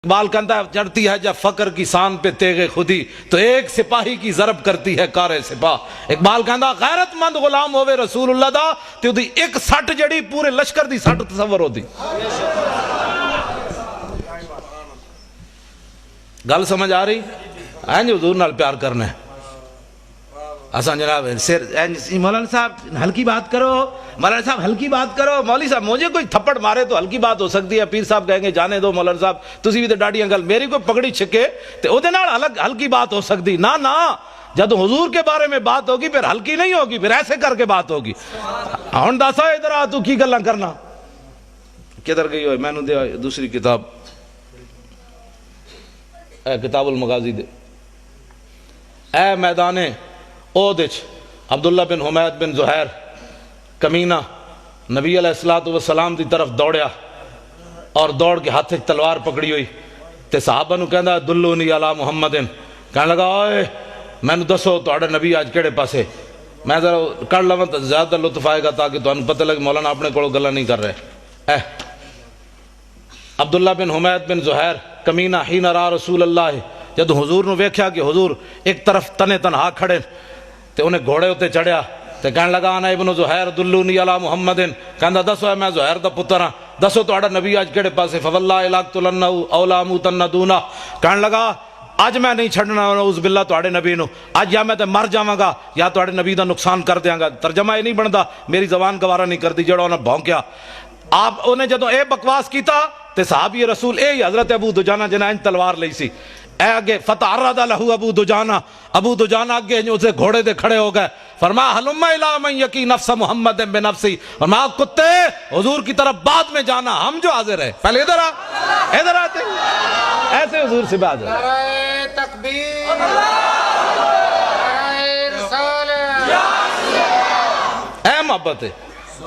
اقبال کہتا ہے چڑھتی ہے جب فقر کی سان پہ تیغ خودی تو ایک سپاہی کی ضرب کرتی ہے کار سپاہ۔ اقبال کہتا غیرت مند غلام ہوئے رسول اللہ دا تے دی ایک سٹ جڑی پورے لشکر دی سٹ تصور ہو دی۔ گل سمجھ آ رہی ہے جو حضور نال پیار کرنا ہے آسان جناب مولانا صاحب ہلکی بات کرو، مولانا صاحب ہلکی بات کرو، مولوی صاحب مجھے کوئی تھپڑ مارے تو ہلکی بات ہو سکتی ہے، پیر صاحب کہیں گے جانے دو مولانا صاحب تسی بھی تے ڈاڈیاں گل، میری کوئی پگڑی چھکے تے او دے نال ہلکی بات ہو سکتی نا نا، جب حضور کے بارے میں بات ہوگی پھر ہلکی نہیں ہوگی، پھر ایسے کر کے بات ہوگی۔ ہن دسا ادھر آ تو کی گلاں کرنا کدھر گئی ہوئے، میں نے دے دوسری کتاب اے کتاب المغازی دے اے میدان اودچ عبداللہ بن حمید بن زہیر کمینہ نبی علیہ السلام دی طرف دوڑیا اور دوڑ کے ہاتھ تلوار پکڑی ہوئی تے صحابہ نو کہندا دلونی علی محمدن، کہنے لگا اوئے میں نو دسو تہاڈا نبی آج کیڑے پاسے، میں ذرا کر لواں تو زیادہ لطف آئے گا تاکہ تانوں پتہ لگے مولانا اپنے کولوں گلاں نہیں کر رہے۔ عبداللہ بن حمید بن زہیر کمینہ حین را رسول اللہ، جد حضور نو ویکھیا کہ حضور ایک طرف تنے تنہا کھڑے تے انہیں گھوڑے ہوتے چڑھیا تے کہنے لگا انا ابن زہیر دلونی علی محمدن، کہندا دسو ہے میں زہیر دا پتر ہاں، دسو تہاڈا نبی اج کیڑے پاسے، فواللہ لاقتلنہ او لا اموتن دونہ، کہنے لگا اج میں نہیں چھڑنا نعوذ باللہ تہاڈے نبی نو، اج یا میں تے مر جاواں گا یا تہاڈے نبی دا نقصان کر دیاں گا۔ ترجمہ یہ نہیں بندا، میری زبان گوارا نہیں کردی جڑا انہیں بھونکیا۔ آپ انہیں جدوں اے بکواس کیتا تے صحابی رسول اے حضرت ابو دجانہ جنہیں انج تلوار لئی سی، اے اگے فتعرض لہو ابو دجانہ، ابو دجانہ اگے اسے گھوڑے دے کھڑے ہو گئے، فرمایا حلم الی من یقی نفس محمد بنفسی، فرمایا کتے حضور کی طرف بعد میں جانا، ہم جو حاضر ہیں پہلے ادھر آ، ادھر آتے ایسے حضور سے بعد نعرہ تکبیر، نعرہ رسالت، اے محبت ہے۔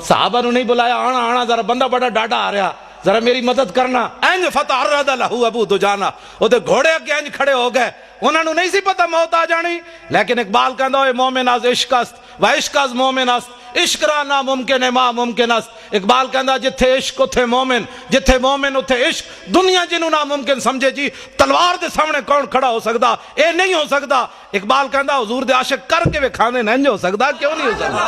صحابہ نے نہیں بلایا آنا آنا ذرا بندہ بڑا ڈاٹا آ رہا ذرا میری مدد کرنا، اینج فتعرض لہو ابو دجانہ، وہ تے گھوڑے اگے اینج کھڑے ہو گئے، انہوں نے نہیں سی پتہ موت آ جانی، لیکن اقبال کہندا ہوئے مومن از عشق است و عشق از مومن است، عشق را ناممکن ہے ما ممکن است۔ اقبال کہندا جتھے عشق اتھے مومن، جتھے مومن اتھے عشق، دنیا جنوں ناممکن سمجھے جی تلوار دے سامنے کون کھڑا ہو سکتا، اے نہیں ہو سکتا۔ اقبال کہندا حضور دے عاشق کر کے وکھانے نہیں ہو سکتا، کیوں نہیں ہو سکتا؟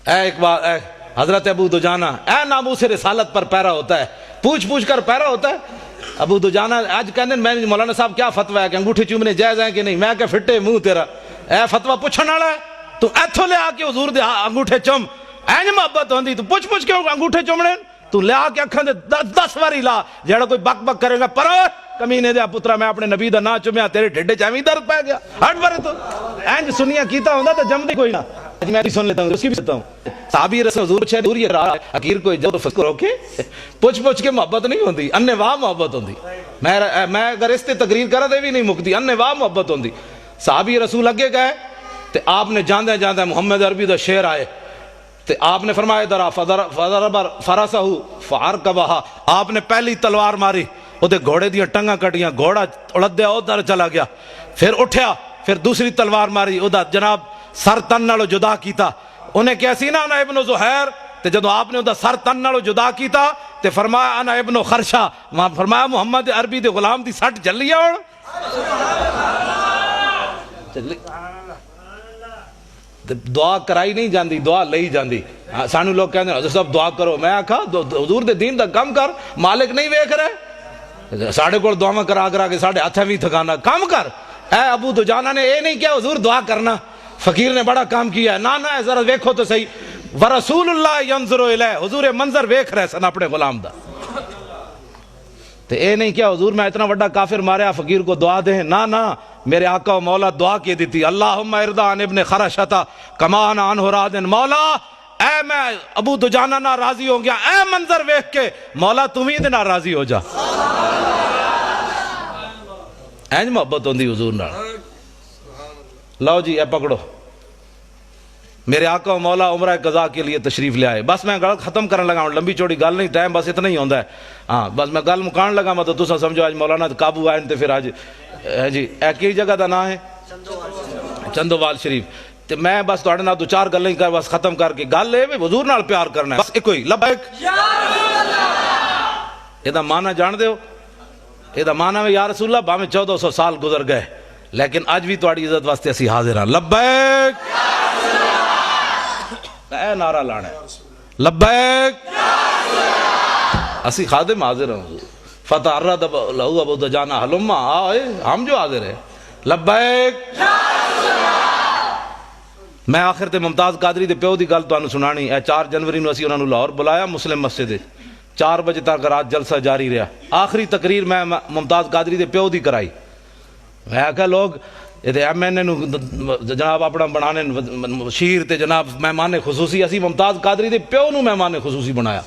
اے اقبال اے حضرت ابو دجانہ اے ناموس رسالت پر پیرا ہوتا ہے، پوچھ پوچھ کر پیرا ہوتا ہے۔ ابو دجانہ آج کہنے میں مولانا صاحب کیا فتوہ ہے کہ انگوٹھے چومنے جائز ہیں کہ نہیں، میں کہ فٹے منہ تیرا، اے فتوہ پوچھن والا ہے تو ایتھوں لے آ کے حضور دے انگوٹھے چوم، اینج محبت ہوندی تو پوچھ پوچھ کے انگوٹھے چومنے، تو لے آ کے اکھاں دے 10 واری لا، جڑا کوئی بک بک کرے گا پر کمینے دے پترا میں اپنے نبی دا نا چومیا تیرے ڈھڈے چ ایویں درد پے گیا، ہٹ پرے تو اینج سنیا کیتا ہوندا تے جمدی کوئی نہ، میں بھی سن لیتا ہوں اس کی بھی سنتا ہوں۔ صحابی رسول حضور چھے دور یہ رہا حقیر کوئی جو فکر ہو کے پوچھ پوچھ کے محبت نہیں ہوندی، اننے واہ محبت ہوندی، میں اگر اس تے تقریر کرا دے بھی نہیں مکتی، اننے واہ محبت ہوندی۔ صحابی رسول اگے گئے تے آپ نے جاندے جاندے محمد عربی دا شعر آئے تے آپ نے فرمایا درا فضرب فرسہ فارکبہا، آپ نے پہلی تلوار ماری وہ تے گھوڑے دیاں ٹنگاں کٹیاں، گھوڑا اڑدیا ادھر چلا گیا، پھر اٹھیا، پھر دوسری تلوار ماری وہ جناب سر تن نالو جدا کیتا، انہیں کیسی نا انا ابن زہیر، تے جدو آپ نے سر تن نالو جدا کیتا تے فرمایا انا ابن خرشہ، فرمایا محمد عربی دے غلام دی سٹ جلی ہے اور دعا کرائی نہیں جاندی، دعا لئی جاندی۔ سانو لوگ کہتے ہیں حضرت صاحب دعا کرو، میں آکھا حضور دے دین دا کم کر، مالک نہیں ویکھ رہے ساڑھے کو دعا کرا کرا کے ساڑھے ہاتھیں بھی تھکانا، کم کر۔ اے ابو دجانہ نے اے نہیں کیا حضور دعا کرنا، فقیر نے بڑا کام کیا ہے، نا نا ذرا ویکھو تو صحیح، ورسول اللہ ینظر الیہ، حضور منظر ویکھ رہے سن اپنے غلام دا، تے اے نہیں کیا حضور میں اتنا بڑا کافر ماریا فقیر کو دعا دیں، نا نا میرے آقا و مولا دعا کی دیتی، اللہم ارضا عن ابن خرشتا کما انا عنہ راض، مولا اے میں ابو دجانہ نہ راضی ہو گیا، اے منظر ویکھ کے مولا تم ہی دے نہ راضی ہو جا۔ اینج محبت ہوندی حضور نال۔ لو جی اے پکڑو، میرے آقا و مولا عمرہ قضا کے لیے تشریف لے آئے، بس میں گل ختم کرنے لگا ہوں، لمبی چوڑی گل نہیں، ٹائم بس اتنا ہی ہوندا ہے، ہاں بس میں گل مکان لگا میں تو تساں سمجھو آج مولانا قابو آئے تے پھر آج جی اے کی جگہ دا نام ہے چندوال شریف، تے میں بس تہاڈے نال دو چار گلاں ہی کر بس ختم کر کے گل اے حضور نال پیار کرنا ہے، بس ایک ہوئی لبیک یہ مانا جان دے ہو؟ یہ مانا ہے یا رسول اللہ بھاویں 1400 سال گزر گئے لیکن اج بھی تہاڈی عزت واسطے اسی حاضر ہاں. لبیک اے نعرہ لانا ہے لبیک اسی خادم حاضر ہیں. فتح الرد لہو ابو دجانہ حلما آئے ہم جو حاضر ہیں. لبیک. میں آخر تے ممتاز قادری دے پیو دی گل تانوں سنانی. اے 4 جنوری نو اسی انہاں نوں لاہور بلایا مسلم مسجد وچ 4 بجے تک رات جلسہ جاری رہا. آخری تقریر میں ممتاز قادری دے پیو دی کرائی. میں آکھا لوگ یہ ایم این اے نو جناب اپنا بنانے شیر تے جناب مہمان خصوصی، اسی ممتاز قادری دے پیو نو مہمان خصوصی بنایا.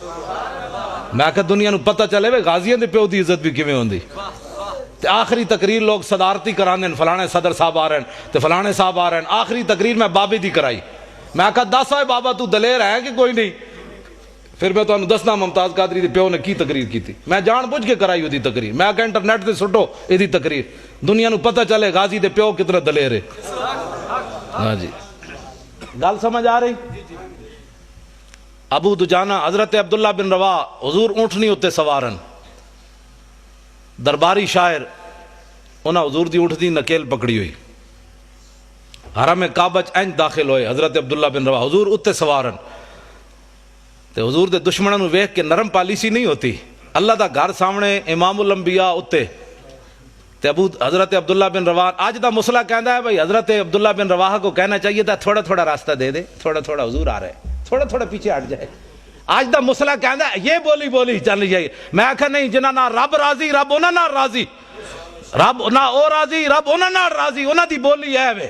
میں آکھا دنیا نو پتہ چلے وے غازیاں دے پیو دی عزت بھی کیویں ہوندی. تے آخری تقریر لوگ صدارتی کرانے فلانے صدر صاحب آ رہے ہیں تے فلانے صاحب آ رہے ہیں. آخری تقریر میں بابے دی کرائی. میں آکھا دس آئے بابا تو دلیر ہے کہ کوئی نہیں؟ پھر میں تمہیں دسنا ممتاز قادری دے پیو نے کی تقریر کی تھی. میں جان بوجھ کے کرائی ہوئی تقریر. میں آکھا انٹرنیٹ تے سٹو یہ تقریر دنیا نو پتہ چلے غازی دے پیو کتنا دلیر ہے. ہاں جی گل سمجھ آ رہی؟ ابو دجانہ حضرت عبداللہ بن رواح حضور اونٹنی اتے سوارن درباری شاعر انہاں حضور دی اونٹنی نکیل پکڑی ہوئی حرم کعبہ انج داخل ہوئے. حضرت عبداللہ بن رواح حضور اتے سوارن تے حضور دے دشمنوں نو ویکھ کے نرم پالیسی نہیں ہوتی. اللہ دا گھر سامنے امام الانبیاء اتے تے حضرت عبداللہ بن رواح آج دا مسئلہ کہندا ہے بھائی حضرت عبداللہ بن رواح کو کہنا چاہیے تھا تھوڑا تھوڑا راستہ دے دے، تھوڑا تھوڑا حضور آ رہے تھوڑا تھوڑا پیچھے ہٹ جائے. آج دا مسئلہ کہندا ہے یہ بولی چل رہی ہے. میں آکھا نہیں جنہاں نہ رب راضی رب انہاں نال راضی، رب نہ او راضی رب انہاں نال راضی. انہاں دی بولی ہے وے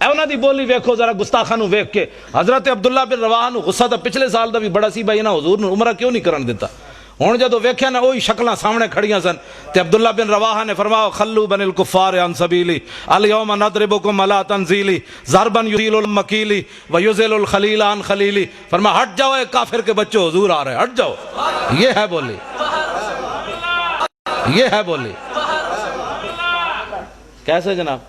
اے انہاں دی بولی ویکھو ذرا گستاخاں نو ویکھ کے. حضرت عبداللہ بن رواح نو غصہ تا پچھلے سال دا بھی بڑا سی بھائی انہاں حضور نو عمرہ کیوں نہیں کرن دیتا. ہن جدوں ویکھیا نا وہی شکلاں سامنے کھڑیاں سن تے عبداللہ بن رواح نے فرمایا خلو بن الکفار عن سبیلی الیوم نضربکم علی تنزیلی ضربا یزیل المکیلی ویزل الخلیل عن خلیلی. فرمایا ہٹ جاؤ اے کافر کے بچوں حضور آ رہے ہیں ہٹ جاؤ. یہ ہے بولی، یہ ہے بولی. کیسے جناب؟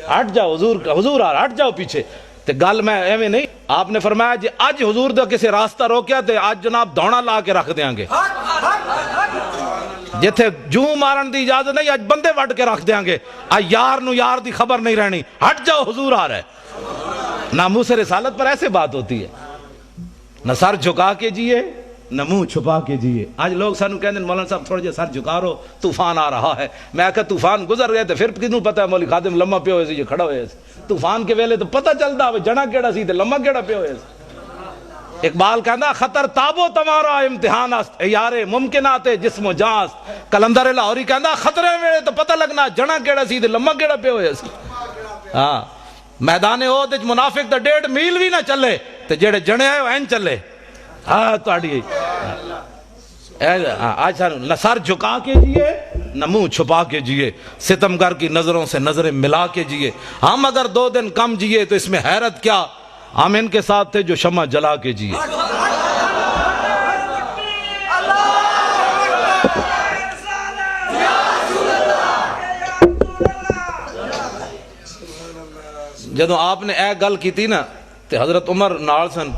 ہٹ جاؤ حضور آ رہا ہٹ جاؤ پیچھے. تے گل میں ایویں نہیں. آپ نے فرمایا جی اج حضور دا کسی راستہ روکیا تے اج جناب دوڑا لا کے رکھ دیاں گے. جتھے جوں مارن دی اجازت نہیں اج بندے وڈ کے رکھ دیاں گے. اج یار نو یار دی خبر نہیں رہنی. ہٹ جاؤ حضور آ رہا ہے. ناموس رسالت پر ایسے بات ہوتی ہے. نہ سر جھکا کے جیے نہ منہ چھپا کے جیے. آج لوگ سانو کہندے مولانا صاحب تھوڑا جہا سر جھکا رہو طوفان آ رہا ہے. میں کہا طوفان گزر گئے تے پھر کنوں پتہ ہے مولی خادم لمحہ پہ ہوئے سی جو کھڑا ہوئے سی. طوفان کے ویلے تو پتہ چلدا ہوئے جنا کیڑا سی تے لمحہ کیڑا پہ ہوئے سی. اقبال کہندا خطر تابو تمہارا امتحان است یار ممکنات جسم و جان است. کلندر لاہوری کہندا خطرے ویلے تو پتہ لگنا جنا کیڑا سی تے لمحہ کیڑا پہ ہوئے سی. ہاں میدان احد وچ منافق تے 1.5 میل بھی نہ چلے تے جڑے جنے آئے این چلے. ہاں تہاڈی آج نہ سر جھکا کے جیے نہ منہ چھپا کے جیے. ستمگر کی نظروں سے نظریں ملا کے جیے. ہم اگر 2 دن کم جیے تو اس میں حیرت کیا، ہم ان کے ساتھ تھے جو شمع جلا کے جیے. جدوں آپ نے اے گل کی تھی نا تے حضرت عمر نال سن.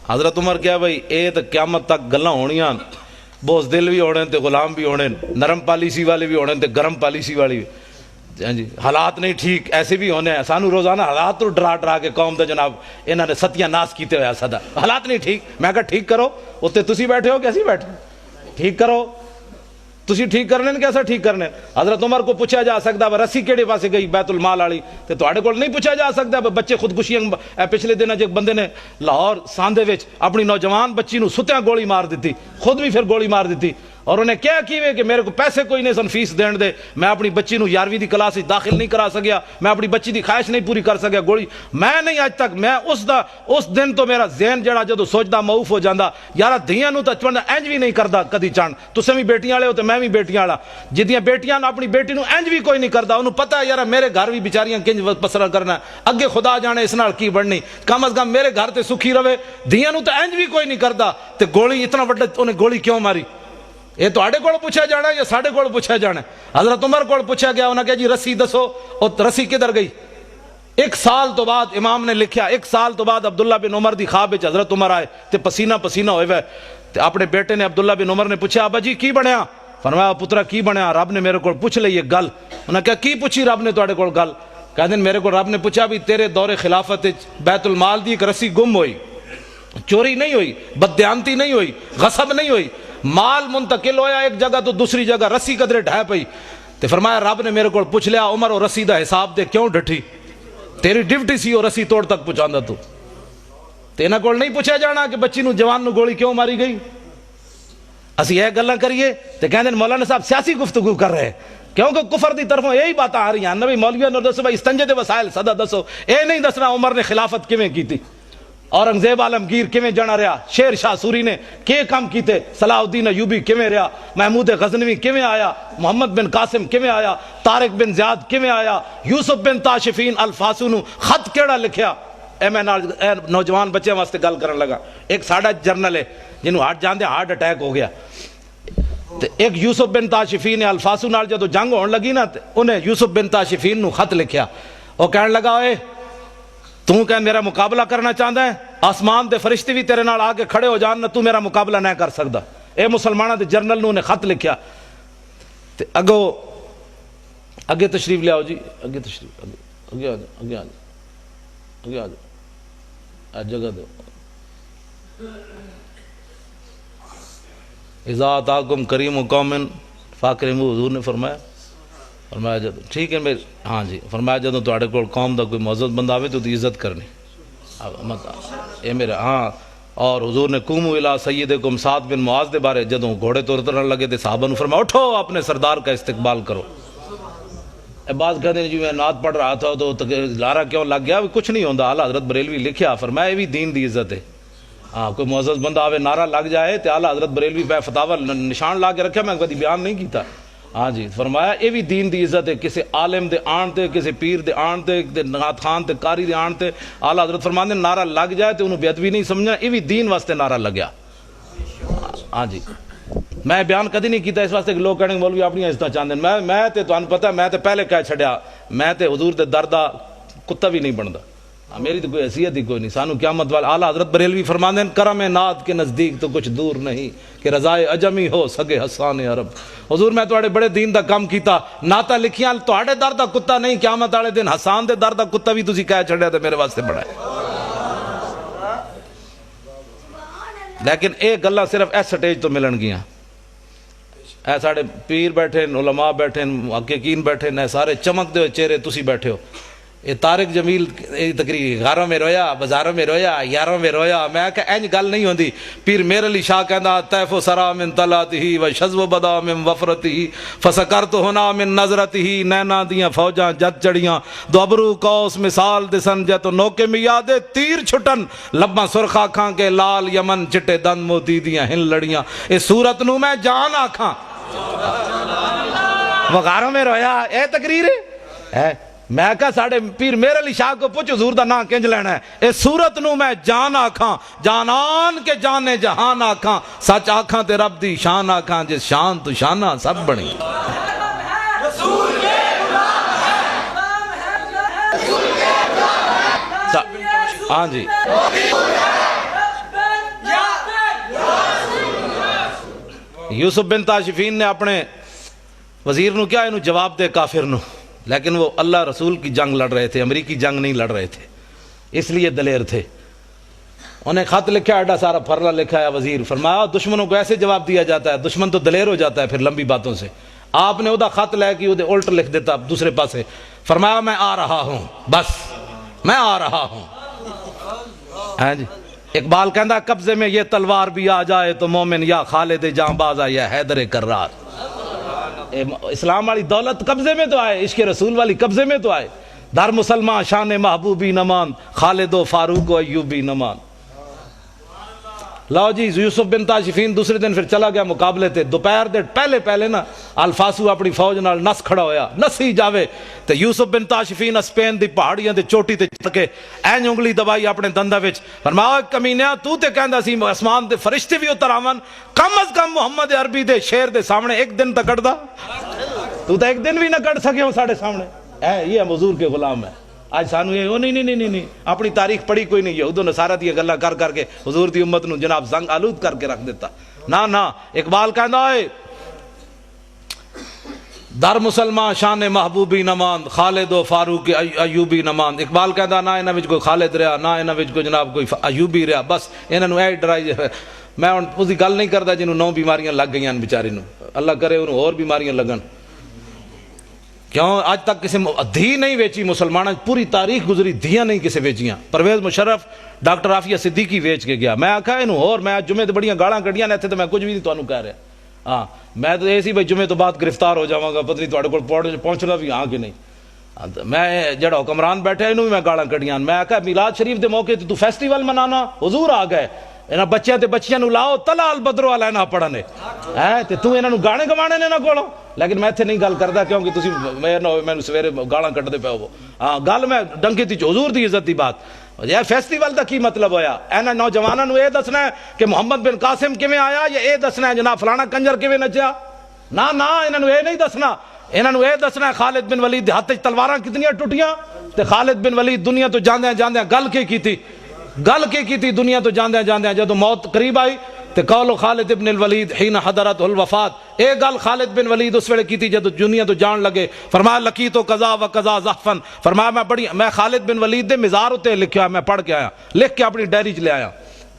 حضرت عمر کیا بھائی اے تو قیامت تک گلاں ہونیاں. بوز دل بھی ہونے تے غلام بھی ہونے، نرم پالیسی والے بھی ہونے تے گرم پالیسی والی بھی. جی حالات نہیں ٹھیک ایسے بھی ہونے ہیں. سانو روزانہ حالات تو ڈرا کے قوم دے جناب انہاں نے ستیاں ناس کیتے ہویا سدا. حالات نہیں ٹھیک. میں کہا ٹھیک کرو. اتنے تسی بیٹھے ہو کیسی بیٹھے ٹھیک کرو. تسی ٹھیک کرنے کیسا ٹھیک کرنے. حضرت عمر کو پوچھا جا سکتا ہے رسی کیڑے پاسے گئی بیت المال والی تے تواڈے کول نہیں پوچھا جا سکتا. بچے خودکشیاں پچھلے دن ایک بندے نے لاہور ساندے وچ اپنی نوجوان بچی نو ستیاں گولی مار دیتی، خود بھی پھر گولی مار دیتی. اور انہیں کیا کیوے کہ میرے کو پیسے کوئی نہیں سن فیس دین دے، میں اپنی بچی نو 11ویں دی کلاس داخل نہیں کرا سکیا، میں اپنی بچی دی خواہش نہیں پوری کر سکیا. گولی میں نہیں اج تک میں اس دن تو میرا ذہن جڑا جدو سوچدا معوف ہو جاندا یار دھیاں نو تے چوندا انج بھی نہیں کردا کدی چان. تسیں بھی بیٹیاں والے ہو تے میں بھی بیٹیاں والا. جدیاں بیٹیاں نو اپنی بیٹی نو انج بھی کوئی نہیں کردا. انہوں پتہ ہے یار میرے گھر بھی بیچاریاں کنج پسرا کرنا اگے خدا جانے اس نال کی بننی. کم از کم میرے گھر تے سکھی رہے. دھیاں نو تے انج بھی کوئی نہیں کردا تے گولی اتنا بڑا انہیں گولی کیوں ماری. یہ تواڈے کول پوچھا جانا یا ساڈے کول پوچھا جانا. حضرت عمر کول پوچھا گیا. انہاں کہا جی رسی دسو. اور رسی کدھر گئی. 1 سال تو بعد امام نے لکھیا 1 سال تو بعد عبداللہ بن عمر دی خواب وچ حضرت عمر آئے تے پسینہ پسینہ ہوئے ہوئے تے اپنے بیٹے نے عبداللہ بن عمر نے پوچھا ابا جی کی بنیا؟ فرمایا پترا کی بنیا؟ رب نے میرے کو پوچھ لئی ایک گل۔ انہاں کہا کی پوچھی رب نے تواڈے کول گل؟ کہندے میرے کو رب نے پوچھا بھی تیرے دور خلافت بیت المال دی ایک رسی گم ہوئی، چوری نہیں ہوئی، بددیانتی نہیں ہوئی، غصب نہیں ہوئی، مال منتقل ہویا ایک جگہ تو دوسری جگہ، رسی قدرے ڈھہ پئی۔ تے فرمایا رب نے میرے کو پوچھ لیا عمر وہ رسی دا حساب دے کیوں ڈٹھی؟ تیری ڈیوٹی سی وہ رسی توڑ تک پہنچاندا تو۔ تے انہاں کول نہیں پوچھا جانا کہ بچی نو جوان نو گولی کیوں ماری گئی۔ اسی یہ گلاں کریے تے کہندے مولانا صاحب سیاسی گفتگو کر رہے ہیں، کیونکہ کفر دی طرفوں یہی باتاں آ رہی ہیں۔ نبی مولویوں نے دسو بھائی استنجے دے وسائل صدا دسو، اے نہیں دسنا عمر نے خلافت کیویں کیتی، اورنگزیب عالمگیر کیویں جنا رہا، شیر شاہ سوری نے کے کام کیتے، صلاح الدین ایوبی کیویں رہا، محمود غزنوی کیویں آیا، محمد بن قاسم کیویں آیا، طارق بن زیاد کیویں آیا، یوسف بن تاشفین الفاسو نو خط کیڑا لکھیا۔ اے میں نوجوان بچے واسطے گل کرن لگا، ایک ساڈا جرنل ہے جنہوں ہارٹ جاندے ہارٹ اٹیک ہو گیا، تے ایک یوسف بن تاشفین الفاسو نال جدوں جنگ ہون لگی نا تے انہیں یوسف بن تاشفین نو خط لکھیا، وہ کہن لگا اے تو کہ میرا مقابلہ کرنا چاہتا ہے، آسمان دے فرشتے بھی تیرے نال آگے کھڑے ہو جان، تو میرا مقابلہ نہیں کر سکتا۔ اے مسلمانوں دے جرنل نو نے خط لکھیا تے اگے تشریف لے آؤ جی، اگے تشریف اگے آ جاؤ، اگے آ جاؤ، اگے آ جاؤ، جگہ دو۔ اذا اتاکم کریم قوم فاکرموا، حضور نے فرمایا جدو ٹھیک ہے میرے ہاں جی، فرمایا جدوں تواڈے کول قوم دا کوئی معزز بندہ آوے تو عزت کرنی اے میرے ہاں۔ اور حضور نے قوموا الی سیدکم سعد بن معاذ دے بارے جدوں گھوڑے تو اترن لگے تے صحابہ نے فرمایا اٹھو اپنے سردار کا استقبال کرو۔ اے بعض کہتے ہیں جی میں نعت پڑھ رہا تھا تو لارا کیوں لگ گیا، کچھ نہیں ہوندا، اعلیٰ حضرت بریلوی لکھیا، فرمایا یہ بھی دین دی عزت ہے۔ ہاں کوئی معزز بندہ آوے نعرہ لگ جائے تے اعلیٰ حضرت بریلوی پہ فتاوی نشان لا کے رکھا، میں کبھی بیان نہیں کیتا۔ ہاں جی فرمایا یہ بھی دین دی عزت ہے، کسی عالم دے آن تے، کسی پیر دے آن تے، نعت خان تے قاری دے آن تے اعلیٰ حضرت فرماندے نعرہ لگ جائے تے انہوں بے ادبی نہیں سمجھنا، یہ بھی دین واسطے نعرہ لگیا۔ ہاں جی میں بیان کدی نہیں کیتا اس واسطے کہ لوگ کہنے مولوی اپنی عزت چاہتے ہیں، میں تے تانوں پتہ میں تے پہلے کہہ چھڈیا، میں تے حضور دے در دا کتا بھی نہیں بندا، میری تو کوئی حیثیت ہی کوئی نہیں۔ سانو قیامت والے اعلیٰ حضرت بریلوی فرماندے ہیں کرم نعت کے نزدیک تو کچھ دور نہیں کہ رضائے عجمی ہو سگے حسان عرب۔ حضور میں تواڈے بڑے دین دا کام کیتا، نعتاں لکھیاں تواڈے در دا کتا نہیں، قیامت والے دن حسان دے در دا کتا بھی تسی کہہ چھڈیا تے میرے واسطے بڑا ہے۔ لیکن اے گلاں صرف اس سٹیج تو ملن گیاں، اے ساڑے پیر بیٹھے، علماء بیٹھے، محققین بیٹھے، اے سارے چمک دے ہوئے چہرے تسی بیٹھے ہو۔ یہ طارق جمیل تقریر گھروں میں رویا، بازاروں میں رویا، یاروں میں رویا، میں کہ اینج گل نہیں ہوندی۔ پیر میر علی شاہ کہندا طیف و سرا من طلعتہ و شذ و بدا من وفرتہ فسکرت ہنا من نظرتہ، نینا دیاں فوجاں جت چڑیاں دو ابرو کوس مثال دسن جت نوکے میں یادے تیر چھٹن لباں سرخ آکھاں کے لال یمن چٹے دند موتی دیاں ہن لڑیاں، اس صورت نو میں جان آکھاں۔ وہ غاروں میں رویا، اے تقریر ہے۔ میں کہا ساڑھے پیر میر علی شاہ کو پوچھ حضور دا نا کنج لینا ہے، اس صورت نو میں جان آکھاں، جانان کے جانے جہان آکھاں، سچ آکھاں تے رب دی شان آکھاں، جس شان تو شانہ سب بنی۔ ہاں جی یوسف بن تاشفین نے اپنے وزیر نو کیا انہوں جواب دے کافر نو، لیکن وہ اللہ رسول کی جنگ لڑ رہے تھے، امریکی جنگ نہیں لڑ رہے تھے، اس لیے دلیر تھے۔ انہیں خط لکھا ایڈا سارا پھرلا لکھا ہے وزیر، فرمایا دشمنوں کو ایسے جواب دیا جاتا ہے، دشمن تو دلیر ہو جاتا ہے پھر لمبی باتوں سے۔ آپ نے ادا خط لے کے ادھے الٹ لکھ دیتا دوسرے پاسے، فرمایا میں آ رہا ہوں، بس میں آ رہا ہوں۔ ہاں جی اقبال کہندا قبضے میں یہ تلوار بھی آ جائے تو مومن یا خالد جاں باز یا حیدر کرار۔ اسلام والی دولت قبضے میں تو آئے، عشق رسول والی قبضے میں تو آئے، در مسلمان شان محبوبی نمان، خالد و فاروق و ایوبی نمان۔ لو جی یوسف بن تاشفین دوسرے دن پھر چلا گیا مقابلے تے، دوپہر دے پہلے نا الفاسو اپنی فوج نال نس کھڑا ہویا، نسی جاوے تے یوسف بن تاشفین اسپین دی پہاڑیاں دے چوٹی تے چڑھ کے این انگلی دبائی اپنے دندا وچ، فرمایا کمینیا تو تے کہندا سی آسمان دے فرشتے بھی اتر آون، کم از کم محمد عربی دے شیر دے سامنے ایک دن تک کٹ دا، تو تے ایک دن بھی نہ کٹ سکے ہو ساڑھے سامنے۔ یہ حضور کے غلام ہے، اج سانو یہ نہیں نہیں نہیں نہیں اپنی تاریخ پڑھی کوئی نہیں یہود و نصارہ دی گلاں کر کر کے حضور دی امت نو جناب زنگ آلود کر کے رکھ دیتا. نہ اقبال کہندا ہے در مسلمان شان محبوبی نماند خالد و فاروق ایوبی نماند. اقبال کہندا نہ انہاں وچ کوئی خالد رہا نہ انہاں وچ کوئی جناب کوئی ایوبی رہا, بس انہاں نو اے ڈرائی. میں ہن اس دی گل نہیں کردا جنوں 9 بیماریاں لگ گئیاں بیچارے نو, اللہ کرے انہوں اور بیماریاں لگن. کیوں اج تک کسی دھی نہیں ویچی مسلمانوں, پوری تاریخ گزری دھیاں نہیں کسی ویچیاں. پرویز مشرف ڈاکٹر عافیہ صدیقی ویچ کے گیا. میں آکھا انہوں اور میں جمعے تے بڑیاں گالاں کڈیاں نے اتھے تے میں کچھ بھی نہیں تانوں کہہ رہا. ہاں میں تو ایسی بھائی جمعے تو بعد گرفتار ہو جاواں گا, پتہ نہیں تواڈے کول پہنچنا بھی ہاں کہ نہیں. میں جڑا حکمران بیٹھے انہوں بھی میں گالاں کڈیاں. میں آکھا میلاد شریف دے موقع تے تو فیسٹیول منانا, حضور آ گئے, انہاں بچیاں تے بچیاں نو لاؤ تلا البدرو علینا پڑھنے تے تو انہاں نو گانے گوانے نے نہ کولو. لیکن میں اتنے نہیں گل کردا کیونکہ تسی میں نہ میں سویرے گالاں کڈدے پے ہو. ہاں گل میں ڈنکی تی حضور دی عزت دی بات. یہ فیسٹیول دا کی مطلب ہویا؟ انہاں نوجواناں نو اے دسنا ہے کہ محمد بن قاسم کیویں آیا, یا اے دسنا ہے جناب فلانا کنجر کیویں نچیا؟ نہ انہاں نو اے نہیں دسنا. انہاں نو اے دسنا ہے خالد بن ولید دے ہاتھ وچ تلواراں کتنیاں ٹوٹیاں تے خالد بن ولید دنیا تو جاندیاں جاندیاں گل کی کیتی دنیا تو جاندیاں جاندیاں جدو موت قریب آئی تے قول خالد بن الولید حین حضرت الوفات, اے گل خالد بن ولید اس ویلے کیتی جدو دنیا تو جان لگے. فرمایا لقیت قضا و قضا زحفن, فرمایا میں خالد بن ولید دے مزار اتے لکھیا, میں پڑھ کے آیا, لکھ کے اپنی ڈائری چ لے آیا.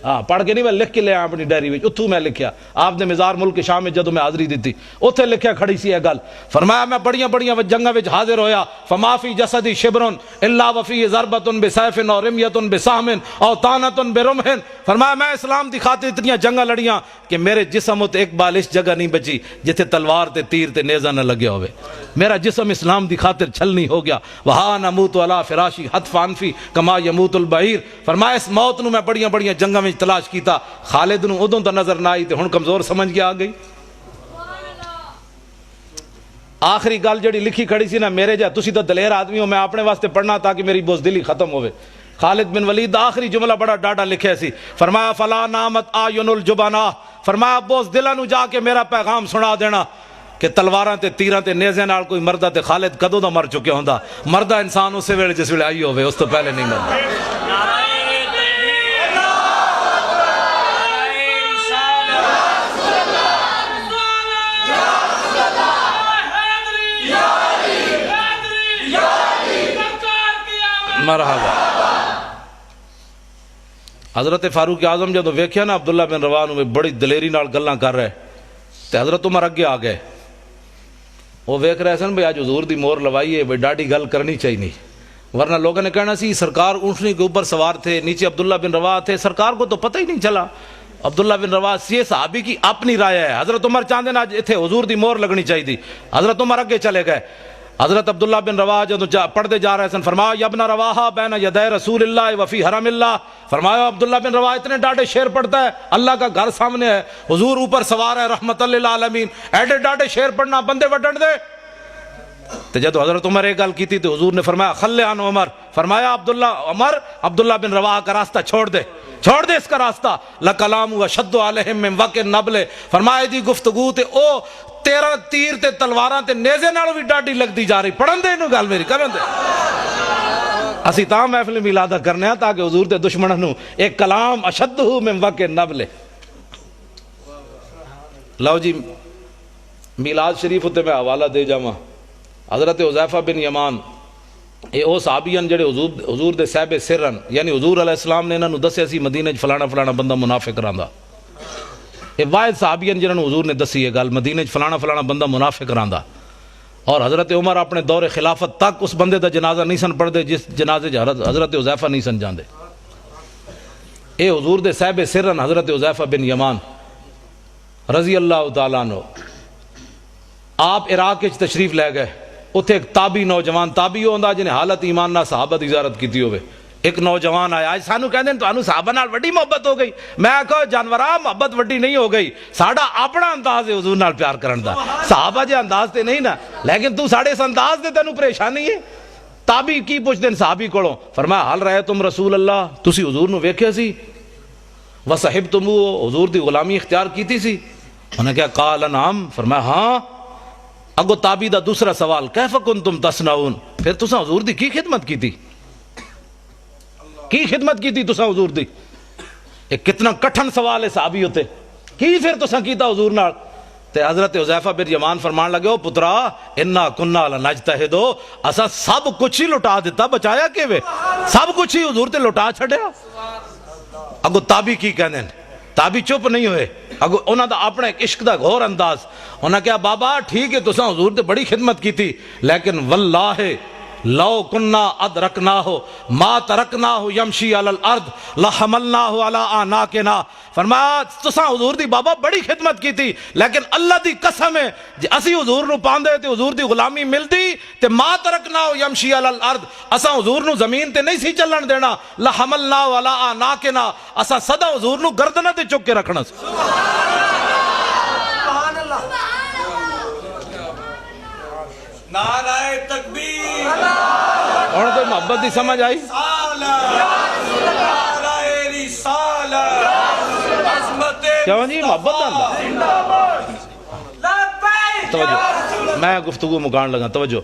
ہاں پڑھ کے نہیں, میں لکھ کے لے آیا اپنی ڈائری وچ. اتھوں میں لکھیا آپ دے مزار ملک شام میں جدو میں حاضری دیتی اوتھے لکھیا کھڑی سی یہ گل. فرمایا میں بڑیاں جنگاں وچ حاضر ہویا, فما فی جسدی شبر الا وفی ضربۃ بسیف اور رمیۃ بسہم او طعنۃ برمح. فرمایا میں اسلام دی خاطر اتنیاں جنگاں لڑیاں کہ میرے جسم تے ایک بال اس جگہ نہیں بچی جتھے تلوار تے تیر تے نیزہ نہ لگیا ہوئے. میرا جسم اسلام دی خاطر چھلنی ہو گیا. وہاں نموت علی فراشی حتف انفی کما یموت البعیر. فرمایا اس موت نو میں بڑیاں جنگاں میں تلاش کیتا. خالد نو ادوں تو نظر نہ آئی تے ہن کمزور سمجھ کے آ گئی. آخری گل جڑی لکھی کھڑی سی نا, میرے جا تسی تو دلیر آدمی ہو, میں اپنے واسطے پڑھنا تاکہ میری بزدلی ختم ہوئے. خالد بن ولید آخری جملہ بڑا ڈاڈا لکھے سی. فرمایا فلا نامت آیون الجبنا, فرمایا بزدلاں نو جا کے میرا پیغام سنا دینا کہ تلواراں تے تیراں تے نیزے نال کوئی مردہ تے خالد کدوں دا مر چکے ہوندا. مردہ انسان اسے ویلے جس ویلے آئی ہوئے, اس تو پہلے نہیں مردا. مرحبا. حضرت فاروق اعظم جدو ویکھیا نا عبداللہ بن رواح نو بڑی دلیری نال گلاں کر رہے تے حضرت عمر اگے آ گئے. وہ ویکھ رہے سن بھئی آج حضور دی مور لوائی ہے, بھئی ڈاڈی گل کرنی چاہیے, ورنہ لوگوں نے کہنا سی سرکار اونٹنی کے اوپر سوار تھے, نیچے عبداللہ بن رواح تھے, سرکار کو تو پتہ ہی نہیں چلا. عبداللہ بن رواح یہ صحابی کی اپنی رائے ہے. حضرت عمر چاہتے نا اتنے حضور دی مور لگنی چاہیے تھی. حضرت عمر اگے چلے گئے. حضرت عبداللہ بن رواح جب پڑھتے جا رہے سن, فرمایا یا ابن رواحہ بین یدی رسول اللہ وفی حرم اللہ. فرمایا عبداللہ بن رواح اتنے ڈاڈے شعر پڑھتا ہے, اللہ کا گھر سامنے ہے, حضور اوپر سوار ہے رحمت للعالمین, ایڈے ڈاڈے شعر پڑھنا بندے وڈن دے. تو جب حضرت عمر ایک گل کی تھی تو حضور نے فرمایا خلے عن عمر, فرمایا عبداللہ بن رواح کا راستہ چھوڑ دے اس کا راستہ. لکلام اشد علیہم من وقع النبل, فرمایا دی گفتگو تے او تیرا تیر تے تلواراں تے نیزے نال بھی ڈاڈی لگتی جا رہی. پڑھن دے انہوں گل میری کرن دے. اسی تاں محفل میلادہ کرنے ہیں تاکہ حضور تے دشمنوں نو ایک کلام اشد من وقع النبل. لو جی میلاد شریف تے میں حوالہ دے جاواں. حضرت حذیفہ بن یمان اے او صحابیان جڑے حضور دے صاحب سرن, یعنی حضور علیہ السلام نے انہاں نو دسیا سی مدینہ چ فلانا بندہ منافق رہندا. اے واحد صحابیان جنہاں نو حضور نے دسی یہ گل, مدینہ چ فلانا بندہ منافق رہندا. اور حضرت عمر اپنے دور خلافت تک اس بندے دا جنازہ نہیں سن پڑھ دے جس جنازے حضرت حذیفہ نہیں سن جاندے. اے حضور دے صاحب سرن حضرت حذیفہ بن یمان رضی اللہ تعالیٰ عنہ. آپ عراق وچ تشریف لے گئے. اتھے ایک تابی نوجوان, تابی ہوندا جنہیں حالت ایمان نہ صحابہ دی زیارت کیتی ہوئے. ایک نوجوان آیا, آج سانو کہندے نے تانوں صحابہ نال وڈی محبت ہو گئی. میں کہا جانورا محبت وڈی نہیں ہو گئی, ساڈا اپنا انداز ہے حضور نال پیار کرن دا, صحابہ جے انداز تے نہیں نا, لیکن تو ساڈے اس انداز دے تینوں پریشانی ہے. تابی کی پوچھدے صحابی کولوں, فرمایا حل رہے تم رسول اللہ, تسی حضور نو ویکھیا سی, وصحبتمو حضور دی غلامی اختیار کیتی سی. انہوں نے کہا قال نعم, فرمایا ہاں. اگو تابی دا دوسرا سوال, کیف کنتم تصنعون, پھر تساں حضور دی کی خدمت کی تھی؟ کی خدمت کی تھی تساں حضور دی؟ ایک کتنا کٹھن سوال ہے صحابی ہوتے کی پھر تساں کیتا حضور نال؟ تے حضرت حذیفہ بن یمان فرمان لگے او پترا انا کنا لنجتہدو اسا سب کچھ ہی لٹا دیتا بچایا کیویں؟ سب کچھ ہی حضور تے لٹا چھڈیا۔ اگو تابی کی کہندے ہیں، تابی چپ نہیں ہوئے، اگو انہاں دا اپنا ایک عشق دا گھور انداز، انہاں کہا بابا ٹھیک ہے تساں حضور تے بڑی خدمت کی تھی لیکن واللہ لو کننا ادرکناہ ما ترکناہ یمشی علی الارض لحملناہ علی اعناقنا۔ فرمایا تساں حضور دی بابا بڑی خدمت کی تھی لیکن اللہ دی قسم ہے جی اسی حضور نو پاندے تے حضور دی غلامی ملدی تے ما ترکناہ یمشی علی الارض، اساں حضور نو زمین تے نہیں سی چلن دینا، لحملناہ علی اعناقنا، اساں سدا حضور نو گردنہ تے چک کے رکھنا سی۔ نعرہ تکبیر، اور کوئی محبت دی سمجھ آئی؟ نعرہ رسالت، عظمت کیوں جی محبت آندا؟ توجہ میں گفتگو مکان لگا، توجہ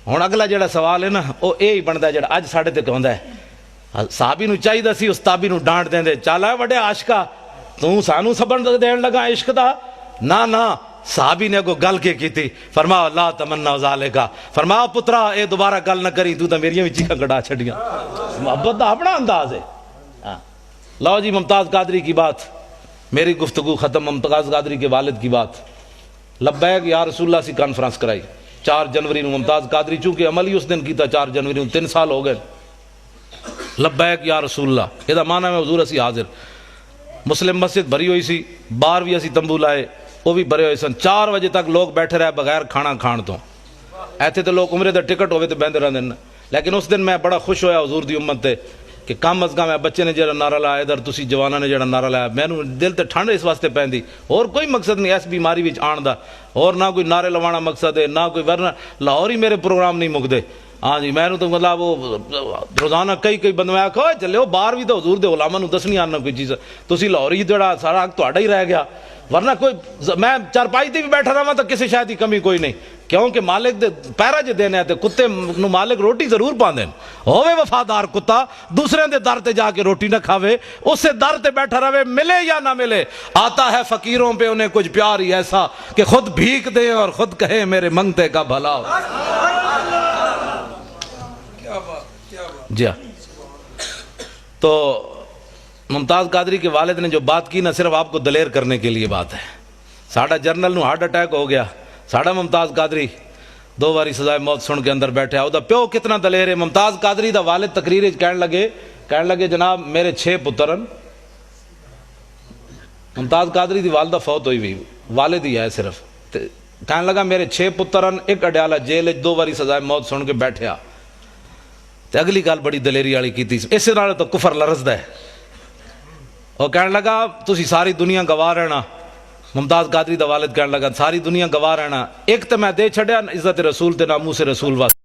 ہن اگلا جڑا سوال ہے نا وہ یہی بنتا ہے جڑا اج ساڈے تے کہندا ہے صحابی نو چاہیدا سی اس تابی نو ڈانٹ دیندے، چل اے وڈے عاشقا تو سانو سبن دین لگا عشق دا؟ نہ صحابی نے کو گل کے تھی، فرمایا لا تمنا ذالکا، فرمایا پترا اے دوبارہ گل نہ کری تو میریاں بھی چیخاں کڈا چھڑیاں۔ محبت دا اپنا انداز ہے۔ لو جی ممتاز قادری کی بات، میری گفتگو ختم، ممتاز قادری کے والد کی بات۔ لبیک یا رسول اللہ سی کانفرنس کرائی 4 جنوری نو، ممتاز قادری چونکہ عمل ہی اس دن کیتا 4 جنوری نو، 3 سال ہو گئے۔ لبیک یا رسول اللہ یہ معنی میں حضور اسی حاضر، مسلم مسجد بھری ہوئی سی، باہر بھی اسی تمبو لائے وہ بھی بھرے ہوئے سن، 4 بجے تک لوگ بیٹھے رہے بغیر کھانا کھان تو، ایتھے تو لوگ عمرے دا ٹکٹ ہوئے تو بہندے رہندے نا، لیکن اس دن میں بڑا خوش ہویا حضور دی امت تے کہ کم از کم بچے نے جڑا نعرہ لایا، ادھر تسی جواناں نے جڑا نعرہ لایا، میں دل تے ٹھنڈ اس واسطے پیندی، اور کوئی مقصد نہیں اس بیماری وچ آن دا، اور نہ کوئی نعرے لوانا مقصد ہے، نہ کوئی، ورنہ لاہور ہی میرے پروگرام نہیں مکدے۔ ہاں جی میں تو مطلب وہ روزانہ کئی بندے میں آکھا چلے وہ باہر بھی تو حضور دے علماء نو دسنی آنا کوئی چیز، تسی لاہور ہی جڑا سارا حق تہاڈا ہی رہ گیا، ورنہ کوئی میں چارپائی تے بھی بیٹھا رہا تو کسی شاید کی کمی کوئی نہیں، کیونکہ مالک دے پیرا جے دینے تے کتے نو مالک روٹی ضرور پاندے، ہووے وفادار کتا دوسرے دے در تے جا کے روٹی نہ کھاوے، اس سے در تے بیٹھا رہے ملے یا نہ ملے، آتا ہے فقیروں پہ انہیں کچھ پیار ہی ایسا کہ خود بھیک دے اور خود کہے میرے منگتے کا بھلا ہو۔ جی ہاں، تو ممتاز قادری کے والد نے جو بات کی نہ صرف آپ کو دلیر کرنے کے لیے بات ہے، ساڑھا جرنل نو ہارٹ اٹیک ہو گیا، ساڑھا ممتاز قادری 2 باری سزائے موت سن کے اندر بیٹھے، او دا پیو کتنا دلیر ہے۔ ممتاز قادری دا والد تقریر کہنے لگے جناب میرے 6 پترن، ممتاز قادری دی والدہ فوت ہوئی بھی، والد ہی ہے صرف، کہنے لگا میرے 6 پترن، ایک اڈیالہ جیل 2 باری سزائے موت سن کے بیٹھیا، تے اگلی گل بڑی دلیری والی کیتی، اس نال تو کفر لرزدا ہے۔ اور کہنے لگا تسی ساری دنیا گواہ رہنا، ممتاز قادری دا والد کہنے لگا ساری دنیا گواہ رہنا، ایک تو میں دے چھڑیا عزت رسول تے ناموس رسول واسطے۔